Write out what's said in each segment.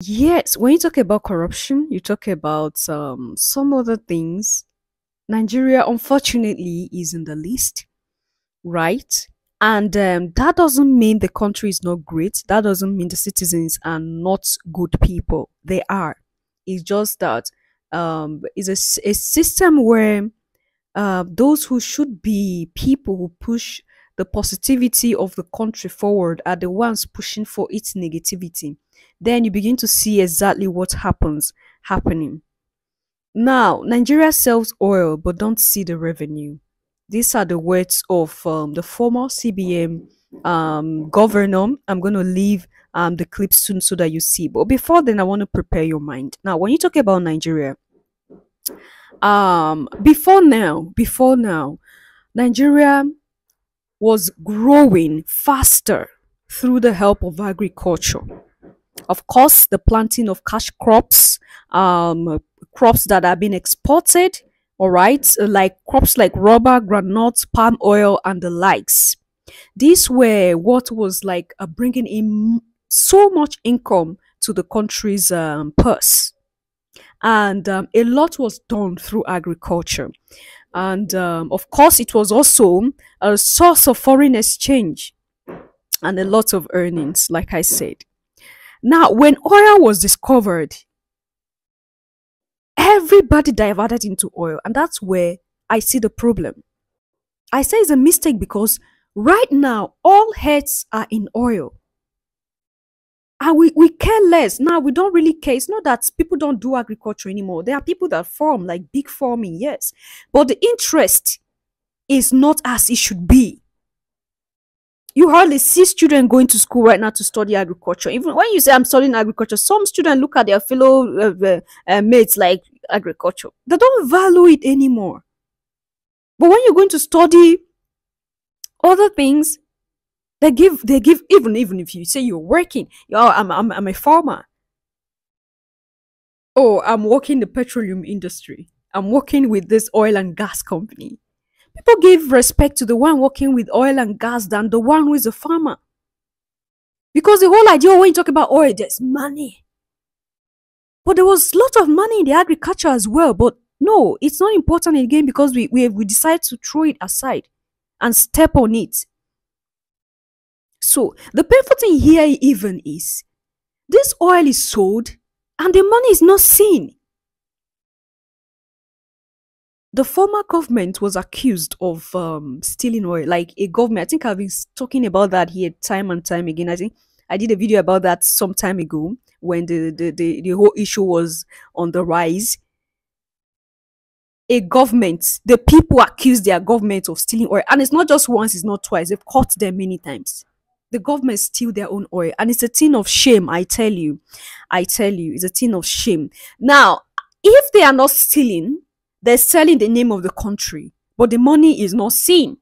Yes, when you talk about corruption, you talk about some other things. Nigeria, unfortunately, is in the list, right? And that doesn't mean the country is not great. That doesn't mean the citizens are not good people. They are. It's just that it's a system where those who should be people who push the positivity of the country forward are the ones pushing for its negativity. Then you begin to see exactly what happens happening. Now, Nigeria sells oil but don't see the revenue. These are the words of the former CBM governor. I'm going to leave the clip soon so that you see. But before then, I want to prepare your mind. Now, when you talk about Nigeria, before now, Nigeria was growing faster through the help of agriculture. Of course, the planting of cash crops, crops that are being exported, all right, like crops like rubber, granules, palm oil, and the likes. These were what was like bringing in so much income to the country's purse. And a lot was done through agriculture. And of course, it was also a source of foreign exchange and a lot of earnings, like I said. Now, when oil was discovered, everybody diverted into oil, and that's where I see the problem. I say it's a mistake because right now all heads are in oil. And we care less. Now we don't really care. It's not that people don't do agriculture anymore. There are people that farm, like big farming, yes. But the interest is not as it should be. You hardly see students going to school right now to study agriculture. Even when you say I'm studying agriculture, some students look at their fellow mates like agriculture. They don't value it anymore. But when you're going to study other things, they give even if you say you're working, I'm a farmer. Oh, I'm working in the petroleum industry. I'm working with this oil and gas company. People give respect to the one working with oil and gas than the one who is a farmer. Because the whole idea when you talk about oil, there's money. But there was a lot of money in the agriculture as well. But no, it's not important again because we decide to throw it aside and step on it. So the painful thing here even is this oil is sold and the money is not seen. The former government was accused of stealing oil, like a government. I think I've been talking about that here time and time again. I think I did a video about that some time ago when the whole issue was on the rise. A government, the people accuse their government of stealing oil, and it's not just once, it's not twice. They've caught them many times. The government steal their own oil, and it's a thing of shame. I tell you, it's a thing of shame. Now, if they are not stealing, they're selling the name of the country, but the money is not seen.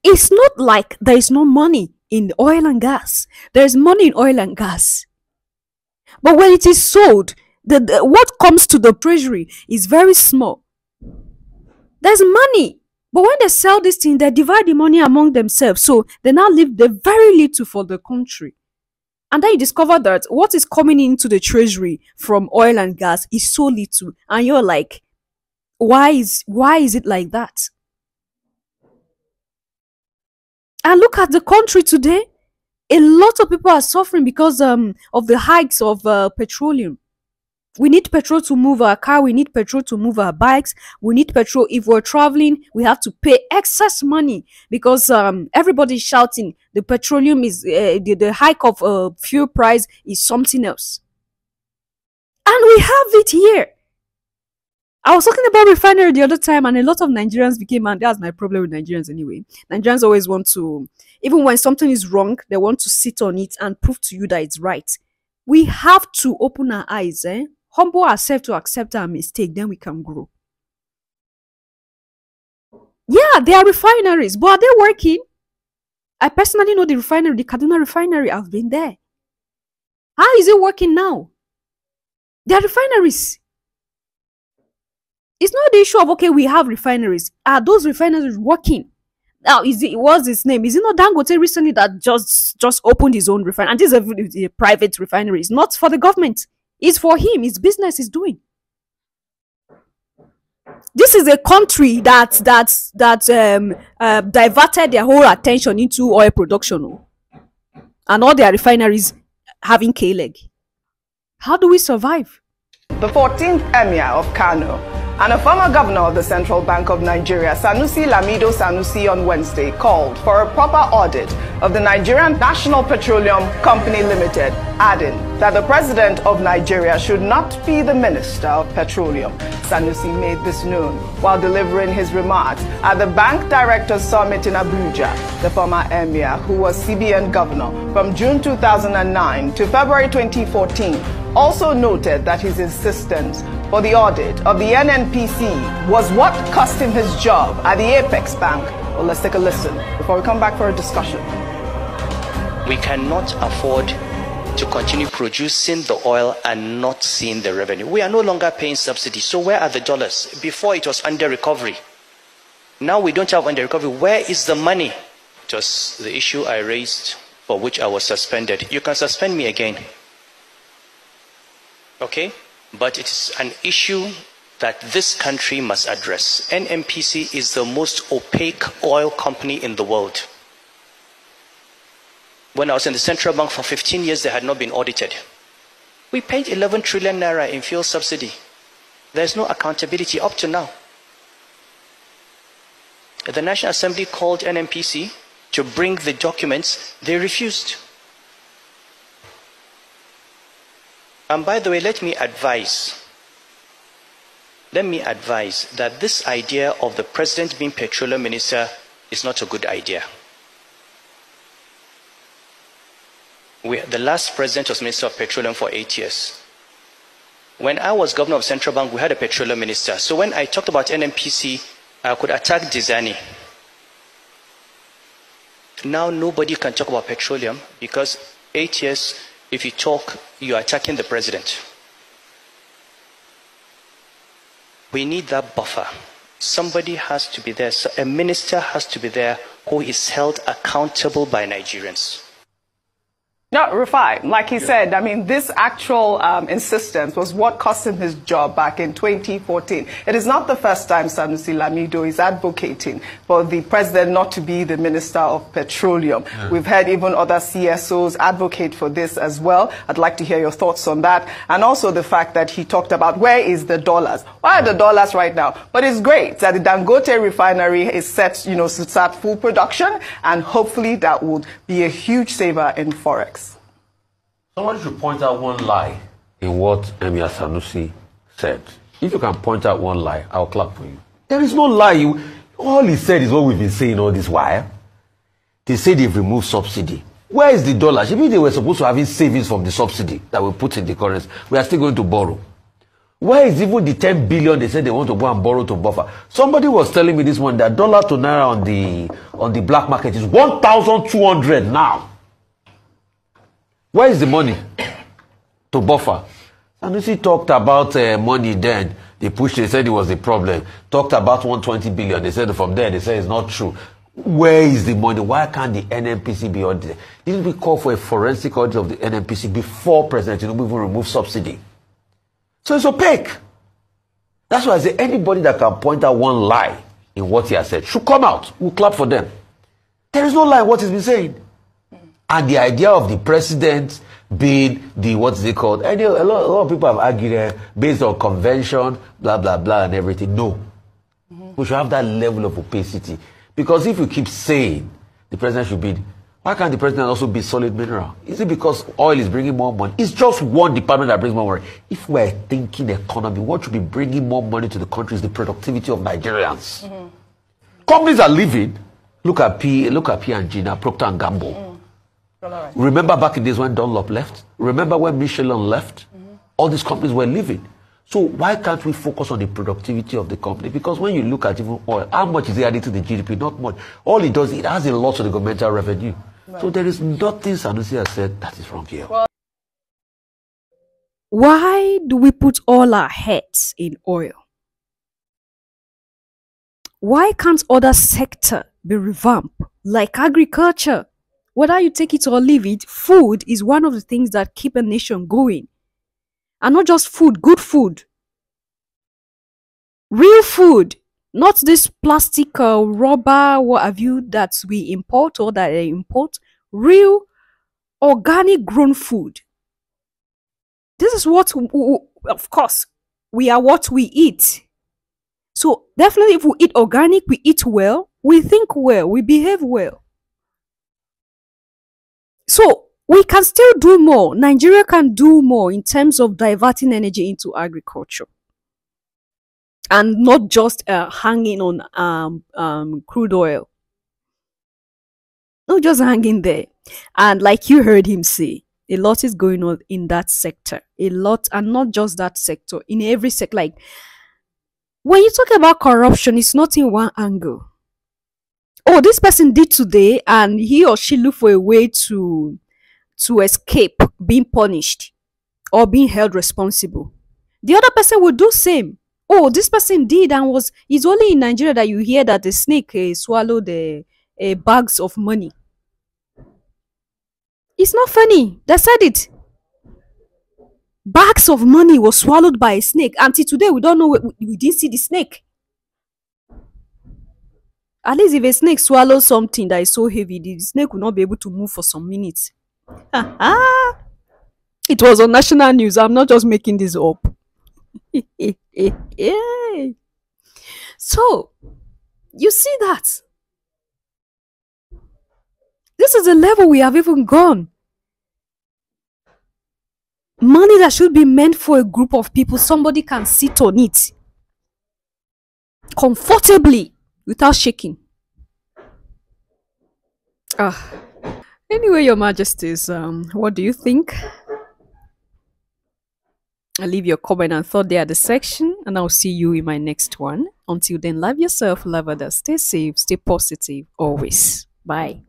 It's not like there is no money in oil and gas. There's money in oil and gas. But when it is sold, what comes to the treasury is very small. There's money. But when they sell this thing, they divide the money among themselves. So they now leave the very little for the country. And then you discover that what is coming into the treasury from oil and gas is so little. And you're like, why is it like that? And look at the country today. A lot of people are suffering because of the hikes of petroleum. We need petrol to move our car. We need petrol to move our bikes. We need petrol if we're traveling. We have to pay excess money because everybody's shouting the petroleum is the hike of fuel price is something else, and we have it here. I was talking about refinery the other time, and a lot of Nigerians became, and that's my problem with Nigerians anyway. Nigerians always want to, even when something is wrong, they want to sit on it and prove to you that it's right. We have to open our eyes, humble ourselves to accept our mistake, then we can grow. Yeah, there are refineries, but are they working? I personally know the refinery, the Kaduna refinery. I've been there. How is it working now? There are refineries. It's not the issue of, okay, we have refineries. Are those refineries working? Now, what's his name? Is it not Dangote recently that just opened his own refinery? And this is a private refinery. It's not for the government. It's for him. His business is doing. This is a country that diverted their whole attention into oil production, and all their refineries having K-leg. How do we survive? The 14th Emir of Kano and a former governor of the Central Bank of Nigeria, Sanusi Lamido Sanusi, on Wednesday called for a proper audit of the Nigerian National Petroleum Company Limited, adding that the president of Nigeria should not be the Minister of Petroleum. Sanusi made this known while delivering his remarks at the Bank Directors Summit in Abuja. The former Emir, who was CBN governor from June 2009 to February 2014, also noted that his insistence for the audit of the NNPC was what cost him his job at the Apex Bank. Well, let's take a listen before we come back for a discussion. We cannot afford to continue producing the oil and not seeing the revenue. We are no longer paying subsidies. So where are the dollars? Before it was under recovery. Now we don't have under recovery. Where is the money? It was the issue I raised for which I was suspended. You can suspend me again. Okay? But it is an issue that this country must address. NNPC is the most opaque oil company in the world. When I was in the central bank for 15 years, they had not been audited. We paid 11 trillion naira in fuel subsidy. There's no accountability up to now. The National Assembly called NNPC to bring the documents. They refused. And by the way, let me advise that this idea of the president being petroleum minister is not a good idea. The last president was minister of petroleum for 8 years. When I was governor of Central Bank, we had a petroleum minister. So when I talked about NNPC, I could attack Dizani. Now nobody can talk about petroleum because 8 years, if you talk, you're attacking the president. We need that buffer. Somebody has to be there. So a minister has to be there who is held accountable by Nigerians. No, Rufai, like he said, I mean, this actual insistence was what cost him his job back in 2014. It is not the first time Sanusi Lamido is advocating for the president not to be the Minister of Petroleum. Yeah. We've heard even other CSOs advocate for this as well. I'd like to hear your thoughts on that. And also the fact that he talked about where is the dollars? Why are the dollars right now? But it's great that the Dangote refinery is set, to start full production, and hopefully that would be a huge saver in Forex. Someone should point out one lie in what Emir Sanusi said. If you can point out one lie, I'll clap for you. There is no lie. All he said is what we've been saying all this while. They say they've removed subsidy. Where is the dollar? Maybe they were supposed to have savings from the subsidy that we put in the currency. We are still going to borrow. Where is even the 10 billion they said they want to go and borrow to buffer? Somebody was telling me this one that dollar to naira on the black market is 1,200 now. Where is the money to buffer? Sanusi talked about money then. They pushed it, they said it was the problem. Talked about 120 billion. They said from there, they said it's not true. Where is the money? Why can't the NNPC be audited? Didn't we call for a forensic audit of the NNPC before President Tinubu even removed subsidy? So it's opaque. That's why I say anybody that can point out one lie in what he has said should come out. We'll clap for them. There is no lie in what he's been saying. And the idea of the president being the, what is it called? A lot of people have argued based on convention, blah, blah, blah, and everything. No. We should have that level of opacity. Because if you keep saying the president should be, why can't the president also be solid mineral? Is it because oil is bringing more money? It's just one department that brings more money. If we're thinking economy, what should be bringing more money to the country is the productivity of Nigerians. Companies are living. Look at P&G now, Procter & Gamble. Remember back in days when Dunlop left? Remember when Michelin left? All these companies were leaving. So why can't we focus on the productivity of the company? Because when you look at even oil, how much is it adding to the GDP? Not much. All it does, it has a lot to the governmental revenue. Right. So there is nothing Sanusi has said that is wrong here. Why do we put all our heads in oil? Why can't other sector be revamped, like agriculture? Whether you take it or leave it, food is one of the things that keep a nation going. And not just food, good food. Real food, not this plastic rubber, what have you, that we import or that they import. Real, organic grown food. This is what, of course, we are what we eat. So definitely if we eat organic, we eat well, we think well, we behave well. So we can still do more. Nigeria can do more in terms of diverting energy into agriculture. And not just hanging on crude oil. Not just hanging there. And like you heard him say, a lot is going on in that sector. A lot, and not just that sector, in every sector. Like, when you talk about corruption, it's not in one angle. Oh, this person did today, and he or she look for a way to escape being punished or being held responsible. The other person will do same. Oh, this person did and was. It's only in Nigeria that you hear that the snake swallowed the bags of money. It's not funny. They said it. Bags of money was swallowed by a snake. Until today, we don't know. We didn't see the snake. At least if a snake swallows something that is so heavy, the snake will not be able to move for some minutes. It was on national news. I'm not just making this up. So, you see that? This is the level we have even gone. Money that should be meant for a group of people, somebody can sit on it comfortably without shaking. Anyway, Your Majesties, what do you think? I'll leave your comment and thought there at the section, and I'll see you in my next one. Until then, love yourself, love others, stay safe, stay positive always. Bye.